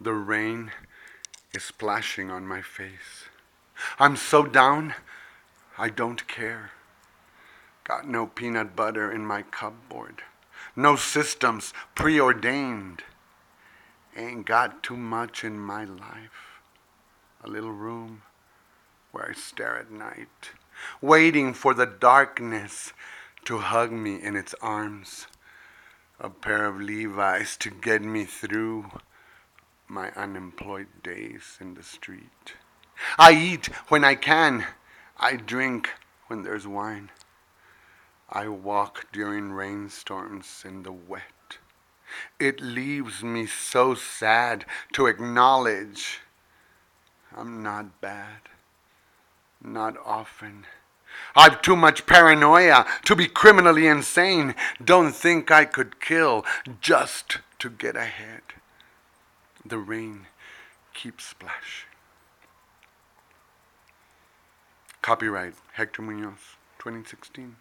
The rain is splashing on my face. I'm so down, I don't care. Got no peanut butter in my cupboard. No systems preordained. Ain't got too much in my life. A little room where I stare at night, waiting for the darkness to hug me in its arms. A pair of Levi's to get me through my unemployed days in the street. I eat when I can. I drink when there's wine. I walk during rainstorms in the wet. It leaves me so sad to acknowledge I'm not bad. Not often. I've too much paranoia to be criminally insane. Don't think I could kill just to get ahead. The rain keeps splashing. Copyright Hector Munoz, 2016.